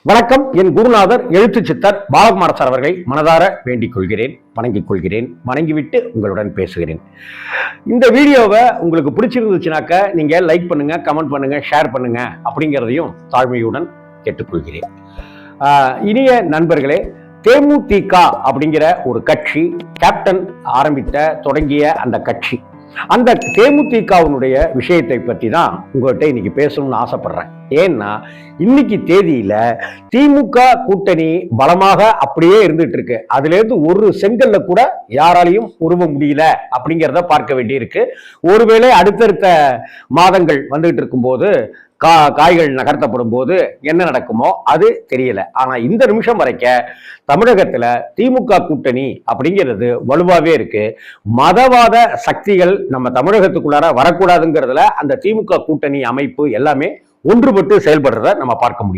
வணக்கம். என் குருநாதர் எழுத்து சித்தர் பாலகுமார சார் அவர்களை மனதார வேண்டிக் கொள்கிறேன், வணங்கிக் கொள்கிறேன், வணங்கிவிட்டு உங்களுடன் பேசுகிறேன். இந்த வீடியோவை உங்களுக்கு பிடிச்சிருந்துச்சுனாக்க நீங்க லைக் பண்ணுங்க, கமெண்ட் பண்ணுங்க, ஷேர் பண்ணுங்க அப்படிங்கிறதையும் தாழ்மையுடன் கேட்டுக்கொள்கிறேன். இனிய நண்பர்களே, தேமுதிக அப்படிங்கிற ஒரு கட்சி கேப்டன் தொடங்கிய அந்த கட்சி, அந்த தேமுதிகவினுடைய விஷயத்தை பற்றி தான் உங்கள்கிட்ட இன்னைக்கு பேசணும்னு ஆசைப்படுறேன். ஏன்னா இன்னைக்கு தேதியில திமுக கூட்டணி பலமாக அப்படியே இருந்துட்டு இருக்கு. அதுல இருந்து ஒரு செங்கல்ல கூட யாராலையும் உருவ முடியல அப்படிங்கிறத பார்க்க வேண்டியிருக்கு. ஒருவேளை அடுத்தடுத்த மாதங்கள் வந்துகிட்டு இருக்கும் போது காய்கள் நகர்த்தப்படும் போது என்ன நடக்குமோ அது தெரியல. ஆனா இந்த நிமிஷம் வரைக்க தமிழகத்துல திமுக கூட்டணி அப்படிங்கிறது வலுவாவே இருக்கு. மதவாத சக்திகள் நம்ம தமிழகத்துக்குள்ளார வரக்கூடாதுங்கிறதுல அந்த திமுக கூட்டணி அமைப்பு எல்லாமே ஒன்றுபட்டு செயல்படுறத நம்ம பார்க்க முடியும்.